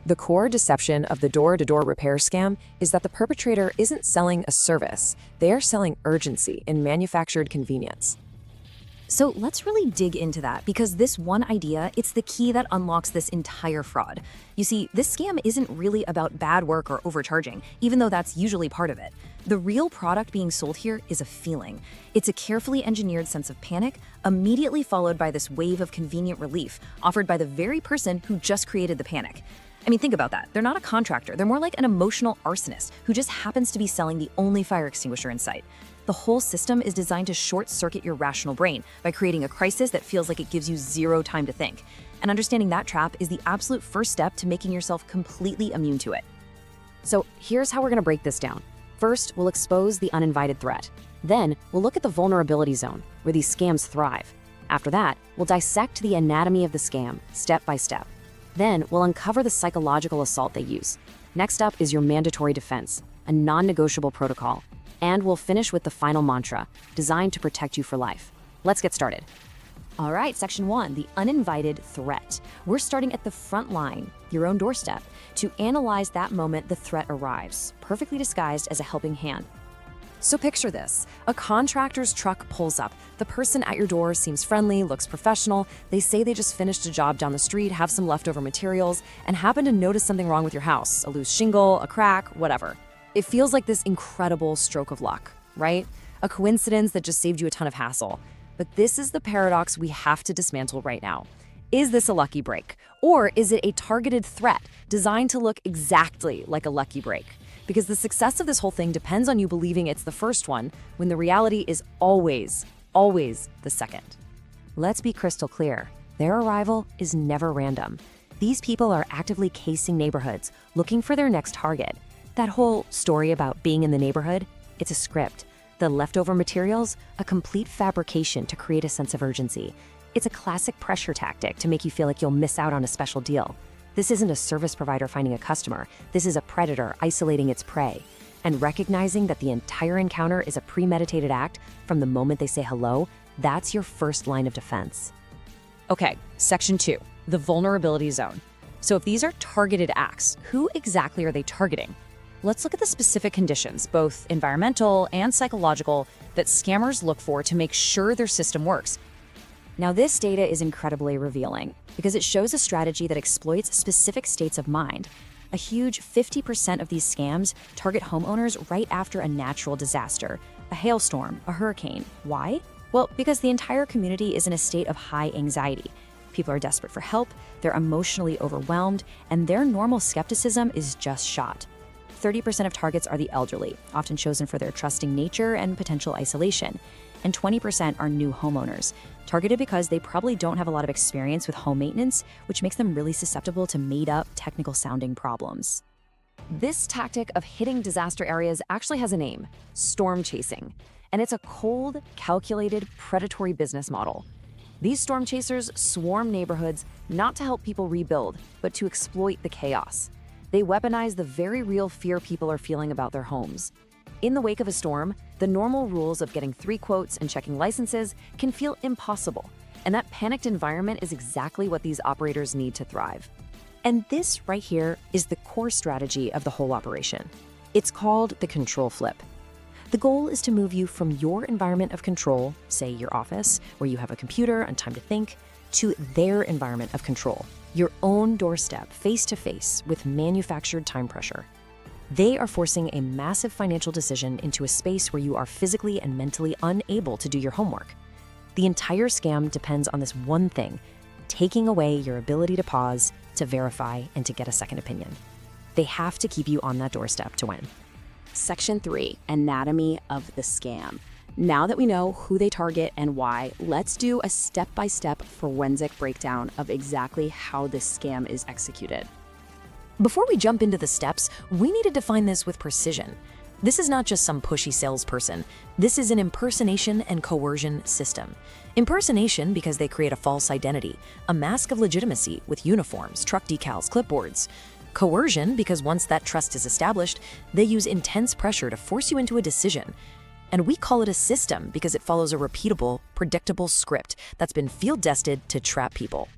The core deception of the door-to-door repair scam is that the perpetrator isn't selling a service, they are selling urgency in manufactured convenience. So let's really dig into that, because this one idea, it's the key that unlocks this entire fraud. You see, this scam isn't really about bad work or overcharging, even though that's usually part of it. The real product being sold here is a feeling. It's a carefully engineered sense of panic, immediately followed by this wave of convenient relief offered by the very person who just created the panic. I mean, think about that. They're not a contractor. They're more like an emotional arsonist who just happens to be selling the only fire extinguisher in sight. The whole system is designed to short-circuit your rational brain by creating a crisis that feels like it gives you zero time to think. And understanding that trap is the absolute first step to making yourself completely immune to it. So here's how we're going to break this down. First, we'll expose the uninvited threat. Then, we'll look at the vulnerability zone, where these scams thrive. After that, we'll dissect the anatomy of the scam, step by step. Then, we'll uncover the psychological assault they use. Next up is your mandatory defense, a non-negotiable protocol. And we'll finish with the final mantra, designed to protect you for life. Let's get started. All right, section 1, the uninvited threat. We're starting at the front line, your own doorstep, to analyze that moment the threat arrives, perfectly disguised as a helping hand. So picture this. A contractor's truck pulls up. The person at your door seems friendly, looks professional. They say they just finished a job down the street, have some leftover materials, and happen to notice something wrong with your house, a loose shingle, a crack, whatever. It feels like this incredible stroke of luck, right? A coincidence that just saved you a ton of hassle. But this is the paradox we have to dismantle right now. Is this a lucky break? Or is it a targeted threat designed to look exactly like a lucky break? Because the success of this whole thing depends on you believing it's the first one, when the reality is always the second. Let's be crystal clear. Their arrival is never random. These people are actively casing neighborhoods, looking for their next target. That whole story about being in the neighborhood, it's a script. The leftover materials, a complete fabrication to create a sense of urgency. It's a classic pressure tactic to make you feel like you'll miss out on a special deal. This isn't a service provider finding a customer. This is a predator isolating its prey. And recognizing that the entire encounter is a premeditated act from the moment they say hello, that's your first line of defense. Okay, section 2, the vulnerability zone. So if these are targeted acts, who exactly are they targeting? Let's look at the specific conditions, both environmental and psychological, that scammers look for to make sure their system works. Now, this data is incredibly revealing because it shows a strategy that exploits specific states of mind. A huge 50% of these scams target homeowners right after a natural disaster, a hailstorm, a hurricane. Why? Well, because the entire community is in a state of high anxiety. People are desperate for help, they're emotionally overwhelmed, and their normal skepticism is just shot. 30% of targets are the elderly, often chosen for their trusting nature and potential isolation. And 20% are new homeowners, targeted because they probably don't have a lot of experience with home maintenance, which makes them really susceptible to made-up, technical-sounding problems. This tactic of hitting disaster areas actually has a name: storm chasing. And it's a cold, calculated, predatory business model. These storm chasers swarm neighborhoods not to help people rebuild, but to exploit the chaos. They weaponize the very real fear people are feeling about their homes. In the wake of a storm, the normal rules of getting 3 quotes and checking licenses can feel impossible, and that panicked environment is exactly what these operators need to thrive. And this right here is the core strategy of the whole operation. It's called the control flip. The goal is to move you from your environment of control, say your office, where you have a computer and time to think, to their environment of control, your own doorstep, face-to-face with manufactured time pressure. They are forcing a massive financial decision into a space where you are physically and mentally unable to do your homework. The entire scam depends on this one thing: taking away your ability to pause, to verify, and to get a second opinion. They have to keep you on that doorstep to win. Section 3, Anatomy of the Scam. Now that we know who they target and why, let's do a step-by-step forensic breakdown of exactly how this scam is executed. Before we jump into the steps, we need to define this with precision. This is not just some pushy salesperson. This is an impersonation and coercion system. Impersonation because they create a false identity, a mask of legitimacy with uniforms, truck decals, clipboards. Coercion because once that trust is established, they use intense pressure to force you into a decision. And we call it a system because it follows a repeatable, predictable script that's been field-tested to trap people.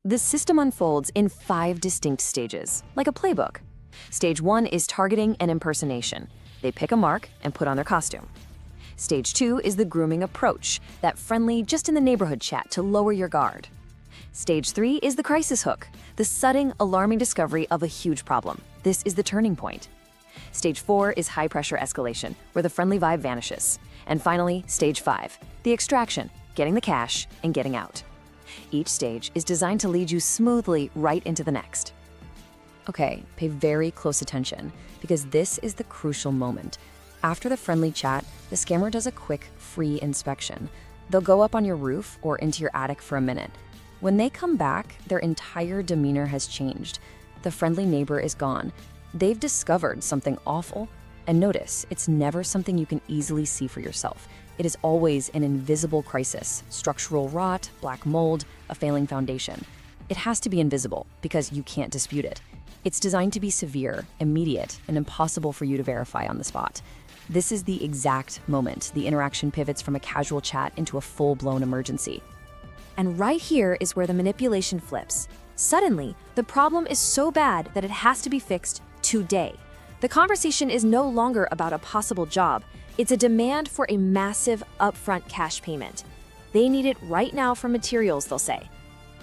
The system unfolds in 5 distinct stages, like a playbook. Stage 1 is targeting and impersonation. They pick a mark and put on their costume. Stage 2 is the grooming approach, that friendly, just in the neighborhood chat to lower your guard. Stage 3 is the crisis hook, the sudden, alarming discovery of a huge problem. This is the turning point. Stage 4 is high-pressure escalation, where the friendly vibe vanishes. And finally, Stage 5, the extraction, getting the cash and getting out. Each stage is designed to lead you smoothly right into the next. Okay, pay very close attention, because this is the crucial moment. After the friendly chat, the scammer does a quick, free inspection. They'll go up on your roof or into your attic for a minute. When they come back, their entire demeanor has changed. The friendly neighbor is gone. They've discovered something awful. And notice, it's never something you can easily see for yourself. It is always an invisible crisis, structural rot, black mold, a failing foundation. It has to be invisible because you can't dispute it. It's designed to be severe, immediate, and impossible for you to verify on the spot. This is the exact moment the interaction pivots from a casual chat into a full-blown emergency. And right here is where the manipulation flips. Suddenly, the problem is so bad that it has to be fixed today. The conversation is no longer about a possible job. It's a demand for a massive upfront cash payment. They need it right now for materials, they'll say.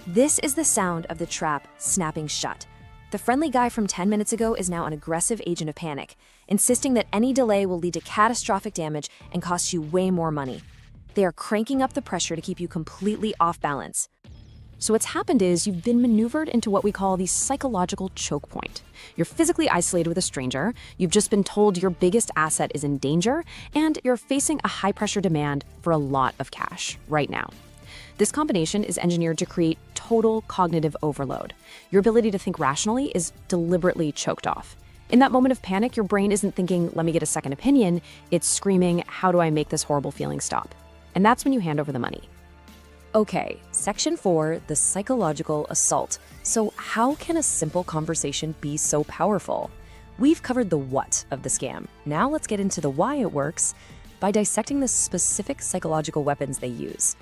This is the sound of the trap snapping shut. The friendly guy from 10 minutes ago is now an aggressive agent of panic, insisting that any delay will lead to catastrophic damage and cost you way more money. They are cranking up the pressure to keep you completely off balance. So what's happened is you've been maneuvered into what we call the psychological choke point. You're physically isolated with a stranger, you've just been told your biggest asset is in danger, and you're facing a high-pressure demand for a lot of cash right now. This combination is engineered to create total cognitive overload. Your ability to think rationally is deliberately choked off. In that moment of panic, your brain isn't thinking, let me get a second opinion, it's screaming, how do I make this horrible feeling stop? And that's when you hand over the money. Okay, Section 4, the psychological assault. So how can a simple conversation be so powerful? We've covered the what of the scam. Now let's get into the why it works by dissecting the specific psychological weapons they use.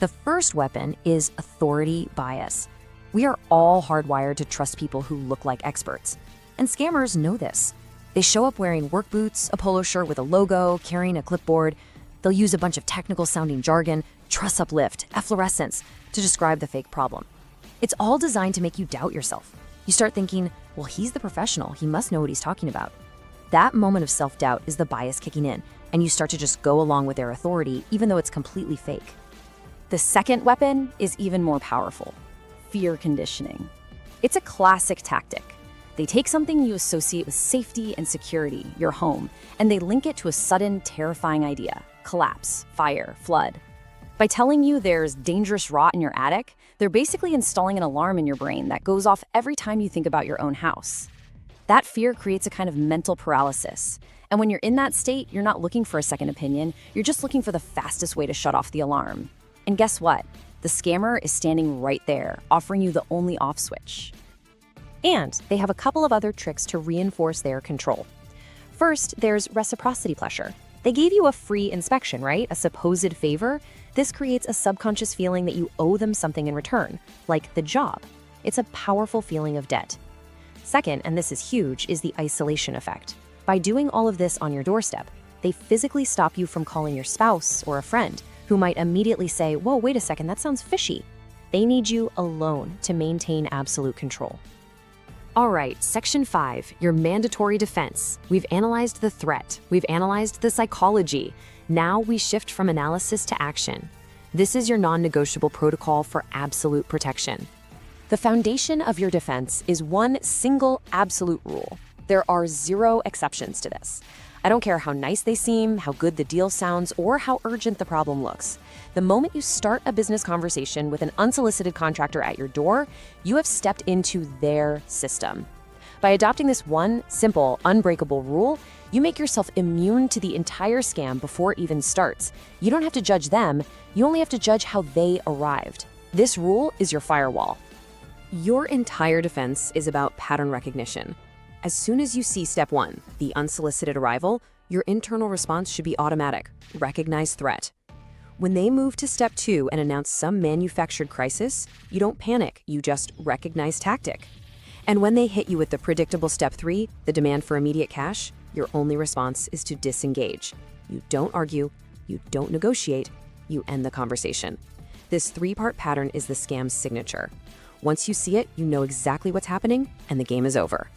The first weapon is authority bias. We are all hardwired to trust people who look like experts. And scammers know this. They show up wearing work boots, a polo shirt with a logo, carrying a clipboard. They'll use a bunch of technical-sounding jargon, truss uplift, efflorescence, to describe the fake problem. It's all designed to make you doubt yourself. You start thinking, well, he's the professional, he must know what he's talking about. That moment of self-doubt is the bias kicking in, and you start to just go along with their authority, even though it's completely fake. The second weapon is even more powerful: fear conditioning. It's a classic tactic. They take something you associate with safety and security, your home, and they link it to a sudden, terrifying idea: collapse, fire, flood. By telling you there's dangerous rot in your attic, they're basically installing an alarm in your brain that goes off every time you think about your own house. That fear creates a kind of mental paralysis. And when you're in that state, you're not looking for a second opinion, you're just looking for the fastest way to shut off the alarm. And guess what? The scammer is standing right there, offering you the only off switch. And they have a couple of other tricks to reinforce their control. First, there's reciprocity pressure. They gave you a free inspection, right? A supposed favor. This creates a subconscious feeling that you owe them something in return, like the job. It's a powerful feeling of debt. Second, and this is huge, is the isolation effect. By doing all of this on your doorstep, they physically stop you from calling your spouse or a friend, who might immediately say, whoa, wait a second, that sounds fishy. They need you alone to maintain absolute control. All right, Section 5, your mandatory defense. We've analyzed the threat. We've analyzed the psychology. Now we shift from analysis to action. This is your non-negotiable protocol for absolute protection. The foundation of your defense is one single absolute rule. There are 0 exceptions to this. I don't care how nice they seem, how good the deal sounds, or how urgent the problem looks. The moment you start a business conversation with an unsolicited contractor at your door, you have stepped into their system. By adopting this one simple, unbreakable rule, you make yourself immune to the entire scam before it even starts. You don't have to judge them, you only have to judge how they arrived. This rule is your firewall. Your entire defense is about pattern recognition. As soon as you see step 1, the unsolicited arrival, your internal response should be automatic. Recognize threat. When they move to step 2 and announce some manufactured crisis, you don't panic, you just recognize tactic. And when they hit you with the predictable step 3, the demand for immediate cash, your only response is to disengage. You don't argue, you don't negotiate, you end the conversation. This 3-part pattern is the scam's signature. Once you see it, you know exactly what's happening, and the game is over.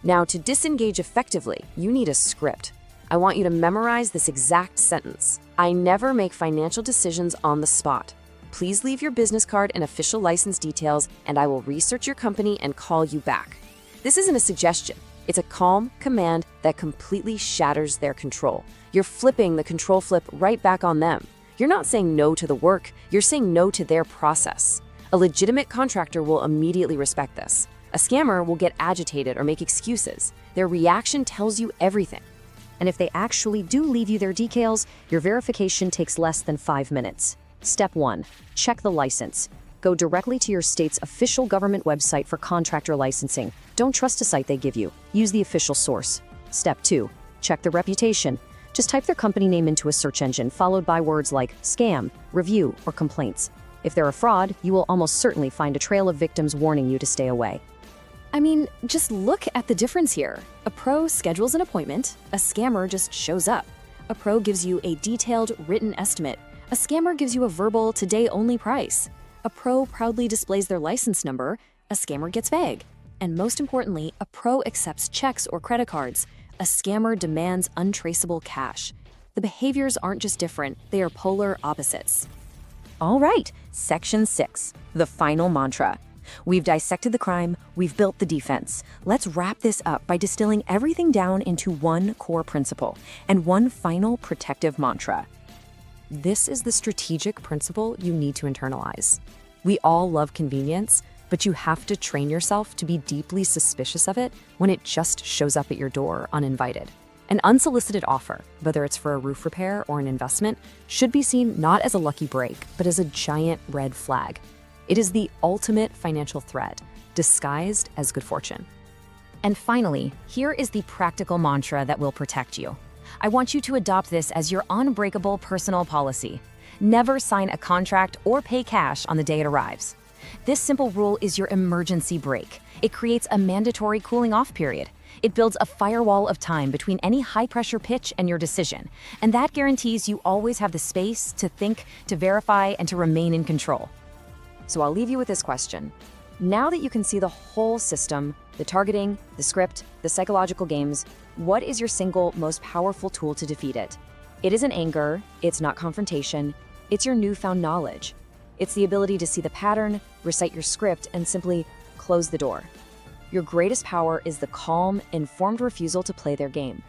Now, to disengage effectively, you need a script. I want you to memorize this exact sentence. I never make financial decisions on the spot. Please leave your business card and official license details, and I will research your company and call you back. This isn't a suggestion. It's a calm command that completely shatters their control. You're flipping the control flip right back on them. You're not saying no to the work, you're saying no to their process. A legitimate contractor will immediately respect this. A scammer will get agitated or make excuses. Their reaction tells you everything. And if they actually do leave you their details, your verification takes less than 5 minutes. Step 1. Check the license. Go directly to your state's official government website for contractor licensing. Don't trust a site they give you. Use the official source. Step 2. Check their reputation. Just type their company name into a search engine, followed by words like scam, review, or complaints. If they're a fraud, you will almost certainly find a trail of victims warning you to stay away. I mean, just look at the difference here. A pro schedules an appointment, a scammer just shows up. A pro gives you a detailed written estimate. A scammer gives you a verbal today-only price. A pro proudly displays their license number. A scammer gets vague. And most importantly, a pro accepts checks or credit cards. A scammer demands untraceable cash. The behaviors aren't just different, they are polar opposites. All right, Section 6, the final mantra. We've dissected the crime, we've built the defense. Let's wrap this up by distilling everything down into one core principle and one final protective mantra. This is the strategic principle you need to internalize. We all love convenience, but you have to train yourself to be deeply suspicious of it when it just shows up at your door uninvited. An unsolicited offer, whether it's for a roof repair or an investment, should be seen not as a lucky break, but as a giant red flag. It is the ultimate financial threat, disguised as good fortune. And finally, here is the practical mantra that will protect you. I want you to adopt this as your unbreakable personal policy. Never sign a contract or pay cash on the day it arrives. This simple rule is your emergency brake. It creates a mandatory cooling-off period. It builds a firewall of time between any high-pressure pitch and your decision, and that guarantees you always have the space to think, to verify, and to remain in control. So I'll leave you with this question. Now that you can see the whole system, the targeting, the script, the psychological games, what is your single most powerful tool to defeat it? It isn't anger, it's not confrontation, it's your newfound knowledge. It's the ability to see the pattern, recite your script, and simply close the door. Your greatest power is the calm, informed refusal to play their game.